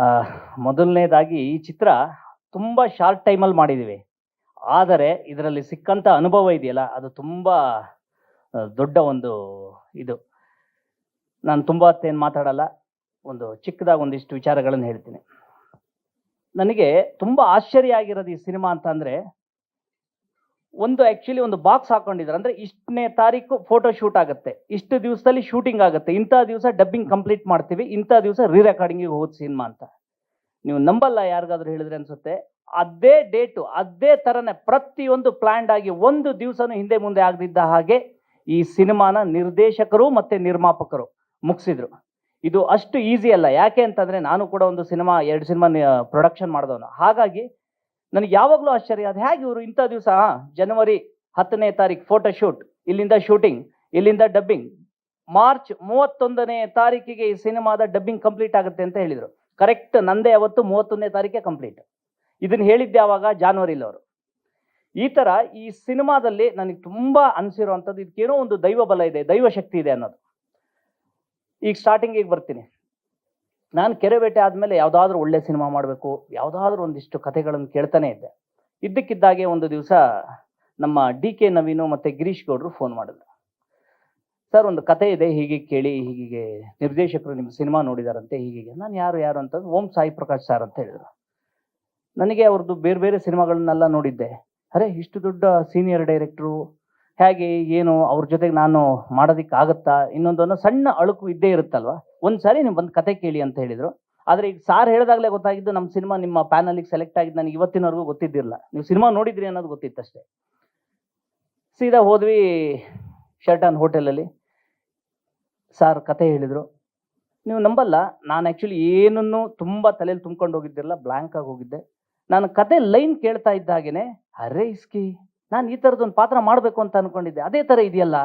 ಆ, ಮೊದಲನೇದಾಗಿ ಈ ಚಿತ್ರ ತುಂಬ ಶಾರ್ಟ್ ಟೈಮಲ್ಲಿ ಮಾಡಿದ್ದೀವಿ. ಆದರೆ ಇದರಲ್ಲಿ ಸಿಕ್ಕಂಥ ಅನುಭವ ಇದೆಯಲ್ಲ, ಅದು ತುಂಬ ದೊಡ್ಡ ಒಂದು ಇದು. ನಾನು ತುಂಬ ಹೊತ್ತೇನು ಮಾತಾಡಲ್ಲ, ಒಂದು ಚಿಕ್ಕದಾಗಿ ಒಂದಿಷ್ಟು ವಿಚಾರಗಳನ್ನು ಹೇಳ್ತೀನಿ. ನನಗೆ ತುಂಬ ಆಶ್ಚರ್ಯ ಆಗಿರೋದು ಈ ಸಿನಿಮಾ ಅಂತ ಅಂದರೆ, ಆ್ಯಕ್ಚುಲಿ ಒಂದು ಬಾಕ್ಸ್ ಹಾಕೊಂಡಿದ್ದಾರೆ. ಅಂದರೆ ಇಷ್ಟನೇ ತಾರೀಕು ಫೋಟೋ ಶೂಟ್ ಆಗುತ್ತೆ, ಇಷ್ಟು ದಿವಸದಲ್ಲಿ ಶೂಟಿಂಗ್ ಆಗುತ್ತೆ, ಇಂಥ ದಿವಸ ಡಬ್ಬಿಂಗ್ ಕಂಪ್ಲೀಟ್ ಮಾಡ್ತೀವಿ, ಇಂಥ ದಿವಸ ರೀ ರೆಕಾರ್ಡಿಂಗಿಗೆ ಹೋದ ಸಿನಿಮಾ ಅಂತ. ನೀವು ನಂಬಲ್ಲ, ಯಾರಿಗಾದ್ರೂ ಹೇಳಿದ್ರೆ ಅನ್ಸುತ್ತೆ. ಅದೇ ಡೇಟು, ಅದೇ ಥರನೇ ಪ್ರತಿಯೊಂದು ಪ್ಲ್ಯಾಂಡ್ ಆಗಿ ಒಂದು ದಿವಸನೂ ಹಿಂದೆ ಮುಂದೆ ಆಗದಿದ್ದ ಹಾಗೆ ಈ ಸಿನಿಮಾನ ನಿರ್ದೇಶಕರು ಮತ್ತು ನಿರ್ಮಾಪಕರು ಮುಗಿಸಿದ್ರು. ಇದು ಅಷ್ಟು ಈಸಿ ಅಲ್ಲ. ಯಾಕೆ ಅಂತಂದರೆ ನಾನು ಕೂಡ ಒಂದು ಸಿನಿಮಾ 2 ಸಿನಿಮಾ ಪ್ರೊಡಕ್ಷನ್ ಮಾಡಿದವನು. ಹಾಗಾಗಿ ನನಗೆ ಯಾವಾಗಲೂ ಆಶ್ಚರ್ಯ, ಅದು ಹೇಗೆ ಇವರು ಇಂಥ ದಿವಸ ಜನವರಿ 10ನೇ ತಾರೀಕು ಫೋಟೋ ಶೂಟ್, ಇಲ್ಲಿಂದ ಶೂಟಿಂಗ್, ಇಲ್ಲಿಂದ ಡಬ್ಬಿಂಗ್, ಮಾರ್ಚ್ 31ನೇ ತಾರೀಕಿಗೆ ಈ ಸಿನಿಮಾದ ಡಬ್ಬಿಂಗ್ ಕಂಪ್ಲೀಟ್ ಆಗುತ್ತೆ ಅಂತ ಹೇಳಿದರು. ಕರೆಕ್ಟ್ ನಂದೇ ಅವತ್ತು 31ನೇ ತಾರೀಕೆ ಕಂಪ್ಲೀಟ್. ಇದನ್ನು ಹೇಳಿದ್ದೆ ಯಾವಾಗ? ಜಾನ್ವರಿಲಿ ಅವರು. ಈ ಥರ ಈ ಸಿನಿಮಾದಲ್ಲಿ ನನಗೆ ತುಂಬ ಅನಿಸಿರುವಂಥದ್ದು, ಇದಕ್ಕೇನೋ ಒಂದು ದೈವ ಬಲ ಇದೆ, ದೈವ ಶಕ್ತಿ ಇದೆ ಅನ್ನೋದು. ಈಗ ಸ್ಟಾರ್ಟಿಂಗಿಗೆ ಬರ್ತೀನಿ. ನಾನು ಕೆರೆಬೇಟೆ ಆದಮೇಲೆ ಯಾವುದಾದ್ರೂ ಒಳ್ಳೆ ಸಿನಿಮಾ ಮಾಡಬೇಕು, ಯಾವುದಾದ್ರೂ ಒಂದಿಷ್ಟು ಕಥೆಗಳನ್ನು ಕೇಳ್ತಾನೆ ಇದ್ದೆ. ಇದ್ದಕ್ಕಿದ್ದಾಗೆ ಒಂದು ದಿವಸ ನಮ್ಮ DK ನವೀನು ಮತ್ತು ಗಿರೀಶ್ ಗೌಡರು ಫೋನ್ ಮಾಡಿದ್ರು. ಸರ್, ಒಂದು ಕತೆ ಇದೆ, ಹೀಗೆ ಕೇಳಿ, ಹೀಗೆ ನಿರ್ದೇಶಕರು ನಿಮ್ಮ ಸಿನಿಮಾ ನೋಡಿದಾರಂತೆ, ಹೀಗೆ. ನಾನು ಯಾರು ಅಂತಂದು ಓಂ ಸಾಯಿ ಪ್ರಕಾಶ್ ಸರ್ ಅಂತ ಹೇಳಿದರು. ನನಗೆ ಅವ್ರದ್ದು ಬೇರೆ ಬೇರೆ ಸಿನಿಮಾಗಳನ್ನೆಲ್ಲ ನೋಡಿದ್ದೆ. ಅರೆ, ಇಷ್ಟು ದೊಡ್ಡ ಸೀನಿಯರ್ ಡೈರೆಕ್ಟ್ರು, ಹೇಗೆ ಏನು ಅವ್ರ ಜೊತೆಗೆ ನಾನು ಮಾಡೋದಕ್ಕಾಗತ್ತಾ? ಇನ್ನೊಂದನ್ನು ಸಣ್ಣ ಅಳುಕು ಇದ್ದೇ ಇರುತ್ತಲ್ವ. ಒಂದು ಸಾರಿ ನೀವು ಬಂದು ಕತೆ ಕೇಳಿ ಅಂತ ಹೇಳಿದರು. ಆದರೆ ಈಗ ಸಾರ್ ಹೇಳಿದಾಗಲೇ ಗೊತ್ತಾಗಿದ್ದು, ನಮ್ಮ ಸಿನಿಮಾ ನಿಮ್ಮ ಪ್ಯಾನಲಿಗೆ ಸೆಲೆಕ್ಟ್ ಆಗಿದ್ದು ನನಗೆ ಇವತ್ತಿನವರೆಗೂ ಗೊತ್ತಿದ್ದಿರಲಿಲ್ಲ. ನೀವು ಸಿನಿಮಾ ನೋಡಿದ್ರಿ ಅನ್ನೋದು ಗೊತ್ತಿತ್ತಷ್ಟೇ. ಸೀದಾ ಹೋದ್ವಿ ಶರ್ಟನ್ ಹೋಟೆಲಲ್ಲಿ. ಸಾರ್ ಕತೆ ಹೇಳಿದರು. ನೀವು ನಂಬಲ್ಲ, ನಾನು ಆ್ಯಕ್ಚುಲಿ ಏನನ್ನೂ ತುಂಬ ತಲೆಯಲ್ಲಿ ತುಂಬ್ಕೊಂಡು ಹೋಗಿದ್ದಿರಲ್ಲ, ಬ್ಲ್ಯಾಂಕ್ ಆಗಿ ಹೋಗಿದ್ದೆ. ನಾನು ಕತೆ ಲೈನ್ ಕೇಳ್ತಾ ಇದ್ದ ಹಾಗೇನೆ, ಅರೆ ಇಸ್ಕಿ, ನಾನು ಈ ಥರದೊಂದು ಪಾತ್ರ ಮಾಡಬೇಕು ಅಂತ ಅಂದ್ಕೊಂಡಿದ್ದೆ, ಅದೇ ಥರ ಇದೆಯಲ್ಲ.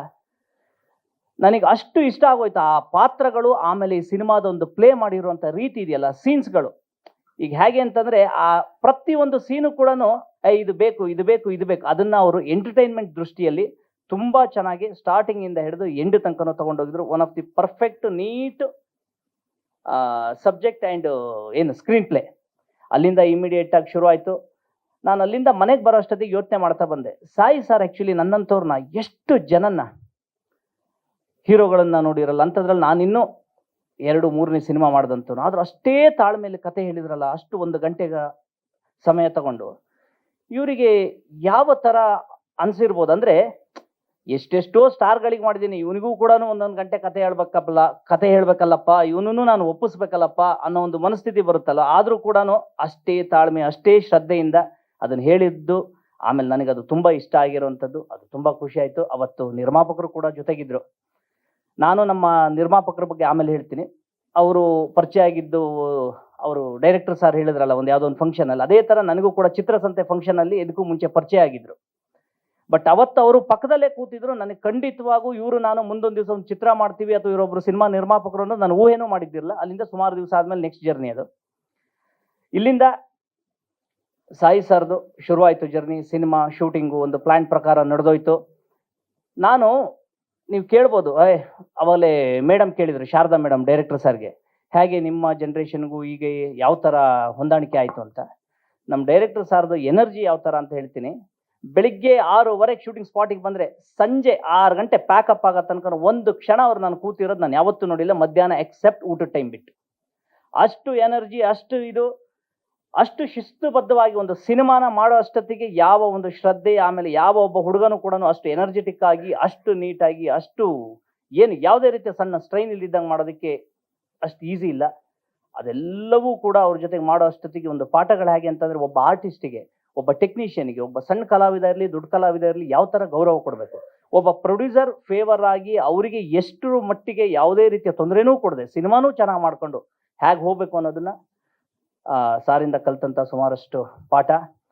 ನನಗೆ ಅಷ್ಟು ಇಷ್ಟ ಆಗೋಯ್ತು ಆ ಪಾತ್ರಗಳು. ಆಮೇಲೆ ಈ ಸಿನಿಮಾದ ಒಂದು ಪ್ಲೇ ಮಾಡಿರುವಂಥ ರೀತಿ ಇದೆಯಲ್ಲ, ಸೀನ್ಸ್ಗಳು. ಈಗ ಹೇಗೆ ಅಂತಂದರೆ, ಆ ಪ್ರತಿಯೊಂದು ಸೀನು ಕೂಡ ಇದು ಬೇಕು, ಇದು ಬೇಕು, ಇದು ಬೇಕು, ಅದನ್ನು ಅವರು ಎಂಟರ್ಟೈನ್ಮೆಂಟ್ ದೃಷ್ಟಿಯಲ್ಲಿ ತುಂಬ ಚೆನ್ನಾಗಿ ಸ್ಟಾರ್ಟಿಂಗಿಂದ ಹಿಡಿದು ಎಂಡ್ ತನಕನೂ ತೊಗೊಂಡೋಗಿದ್ರು. One of the perfect neat subject and ಏನು ಸ್ಕ್ರೀನ್ ಪ್ಲೇ. ಅಲ್ಲಿಂದ ಇಮಿಡಿಯೇಟಾಗಿ ಶುರು ಆಯಿತು. ನಾನು ಅಲ್ಲಿಂದ ಮನೆಗೆ ಬರೋ ಅಷ್ಟೊತ್ತಿಗೆ ಯೋಚನೆ ಮಾಡ್ತಾ ಬಂದೆ, ಸಾಯಿ ಸರ್ ಆ್ಯಕ್ಚುಲಿ ನನ್ನಂಥವ್ರನ್ನ ಎಷ್ಟು ಜನನ್ನ ಹೀರೋಗಳನ್ನು ನೋಡಿರಲ್ಲ, ಅಂಥದ್ರಲ್ಲಿ ನಾನಿನ್ನೂ 2-3ನೇ ಸಿನಿಮಾ ಮಾಡಿದಂಥವ್ನು. ಆದರೂ ಅಷ್ಟೇ ತಾಳ್ಮೇಲೆ ಕತೆ ಹೇಳಿದ್ರಲ್ಲ, ಅಷ್ಟು 1 ಗಂಟೆಗೆ ಸಮಯ ತಗೊಂಡು. ಇವರಿಗೆ ಯಾವ ಥರ ಅನಿಸಿರ್ಬೋದು ಅಂದರೆ, ಎಷ್ಟೆಷ್ಟೋ ಸ್ಟಾರ್ಗಳಿಗೆ ಮಾಡಿದ್ದೀನಿ, ಇವನಿಗೂ ಕೂಡ 1 ಗಂಟೆ ಕತೆ ಹೇಳ್ಬೇಕಲ್ಲಪ್ಪ, ಇವನೂ ನಾನು ಒಪ್ಪಿಸ್ಬೇಕಲ್ಲಪ್ಪ ಅನ್ನೋ ಒಂದು ಮನಸ್ಥಿತಿ ಬರುತ್ತಲ್ಲ. ಆದರೂ ಕೂಡ ಅಷ್ಟೇ ತಾಳ್ಮೆ, ಅಷ್ಟೇ ಶ್ರದ್ಧೆಯಿಂದ ಅದನ್ನು ಹೇಳಿದ್ದು. ಆಮೇಲೆ ನನಗೆ ಅದು ತುಂಬ ಇಷ್ಟ ಆಗಿರುವಂಥದ್ದು, ಅದು ತುಂಬ ಖುಷಿ ಆಯಿತು. ಅವತ್ತು ನಿರ್ಮಾಪಕರು ಕೂಡ ಜೊತೆಗಿದ್ದರು. ನಾನು ನಮ್ಮ ನಿರ್ಮಾಪಕರ ಬಗ್ಗೆ ಆಮೇಲೆ ಹೇಳ್ತೀನಿ. ಅವರು ಪರಿಚಯ ಆಗಿದ್ದು, ಅವರು ಡೈರೆಕ್ಟರ್ ಸರ್ ಹೇಳಿದ್ರಲ್ಲ ಯಾವುದೋ ಒಂದು ಫಂಕ್ಷನಲ್ಲಿ, ಅದೇ ಥರ ನನಗೂ ಕೂಡ ಚಿತ್ರಸಂತೆ ಫಂಕ್ಷನಲ್ಲಿ ಇದಕ್ಕೂ ಮುಂಚೆ ಪರಿಚಯ ಆಗಿದ್ದರು. ಬಟ್ ಅವತ್ತು ಅವರು ಪಕ್ಕದಲ್ಲೇ ಕೂತಿದ್ರು. ನನಗೆ ಖಂಡಿತವಾಗೂ ಇವರು ನಾನು ಮುಂದೊಂದು ದಿವಸ ಒಂದು ಚಿತ್ರ ಮಾಡ್ತೀವಿ ಅಥವಾ ಇವರೊಬ್ಬರು ಸಿನಿಮಾ ನಿರ್ಮಾಪಕರು ಅನ್ನೋದು ನಾನು ಊಹೆನೂ ಮಾಡಿದ್ದಿರಲಿಲ್ಲ. ಅಲ್ಲಿಂದ ಸುಮಾರು ದಿವಸ ಆದಮೇಲೆ ನೆಕ್ಸ್ಟ್ ಜರ್ನಿ ಅದು. ಇಲ್ಲಿಂದ ಸಾಯಿ ಸರ್ದು ಶುರುವಾಯಿತು ಜರ್ನಿ. ಸಿನಿಮಾ ಶೂಟಿಂಗು ಒಂದು ಪ್ಲ್ಯಾನ್ ಪ್ರಕಾರ ನಡೆದೋಯ್ತು. ನೀವು ಕೇಳ್ಬೋದು, ಅವಾಗಲೇ ಮೇಡಮ್ ಕೇಳಿದರು, ಶಾರದಾ ಮೇಡಮ್ ಡೈರೆಕ್ಟರ್ ಸರ್ಗೆ, ಹೇಗೆ ನಿಮ್ಮ ಜನ್ರೇಷನ್ಗೂ ಈಗ ಯಾವ ಥರ ಹೊಂದಾಣಿಕೆ ಆಯಿತು ಅಂತ. ನಮ್ಮ ಡೈರೆಕ್ಟರ್ ಸರ್ದು ಎನರ್ಜಿ ಯಾವ ಥರ ಅಂತ ಹೇಳ್ತೀನಿ. ಬೆಳಿಗ್ಗೆ 6:15 ಶೂಟಿಂಗ್ ಸ್ಪಾಟಿಗೆ ಬಂದರೆ ಸಂಜೆ 6 ಗಂಟೆ ಪ್ಯಾಕಪ್ ಆಗೋ ತನಕ ಒಂದು ಕ್ಷಣ ಅವ್ರು ನಾನು ಕೂತಿರೋದು ನಾನು ಯಾವತ್ತೂ ನೋಡಿಲ್ಲ, ಮಧ್ಯಾಹ್ನ ಎಕ್ಸೆಪ್ಟ್ ಊಟದ ಟೈಮ್ ಬಿಟ್ಟು. ಅಷ್ಟು ಎನರ್ಜಿ, ಅಷ್ಟು ಶಿಸ್ತುಬದ್ಧವಾಗಿ ಒಂದು ಸಿನಿಮಾನ ಮಾಡೋ ಅಷ್ಟೊತ್ತಿಗೆ ಯಾವ ಒಂದು ಶ್ರದ್ಧೆ, ಆಮೇಲೆ ಯಾವ ಒಬ್ಬ ಹುಡುಗನೂ ಕೂಡ ಅಷ್ಟು ಎನರ್ಜೆಟಿಕ್ ಆಗಿ, ಅಷ್ಟು ನೀಟಾಗಿ, ಅಷ್ಟು ಏನು ಯಾವುದೇ ರೀತಿಯ ಸಣ್ಣ ಸ್ಟ್ರೈನ್ ಇಲ್ದಿದ್ದಂಗೆ ಮಾಡೋದಕ್ಕೆ ಅಷ್ಟು ಈಸಿ ಇಲ್ಲ. ಅದೆಲ್ಲವೂ ಕೂಡ ಅವ್ರ ಜೊತೆಗೆ ಮಾಡೋ ಅಷ್ಟೊತ್ತಿಗೆ ಒಂದು ಪಾಠಗಳು ಹೇಗೆ ಅಂತಂದರೆ, ಒಬ್ಬ ಆರ್ಟಿಸ್ಟಿಗೆ, ಒಬ್ಬ ಟೆಕ್ನಿಷಿಯನ್ಗೆ, ಒಬ್ಬ ಸಣ್ಣ ಕಲಾವಿದ ಇರಲಿ, ದೊಡ್ಡ ಕಲಾವಿದ ಇರಲಿ, ಯಾವ ಥರ ಗೌರವ ಕೊಡಬೇಕು, ಒಬ್ಬ ಪ್ರೊಡ್ಯೂಸರ್ ಫೇವರ್ ಆಗಿ ಅವರಿಗೆ ಎಷ್ಟು ಮಟ್ಟಿಗೆ ಯಾವುದೇ ರೀತಿಯ ತೊಂದರೆನೂ ಕೊಡದೆ ಸಿನಿಮಾನೂ ಚೆನ್ನಾಗಿ ಮಾಡಿಕೊಂಡು ಹೇಗೆ ಹೋಗಬೇಕು ಅನ್ನೋದನ್ನು ಸಾರಿಂದ ಕಲ್ತಂಥ ಸುಮಾರಷ್ಟು ಪಾಠ.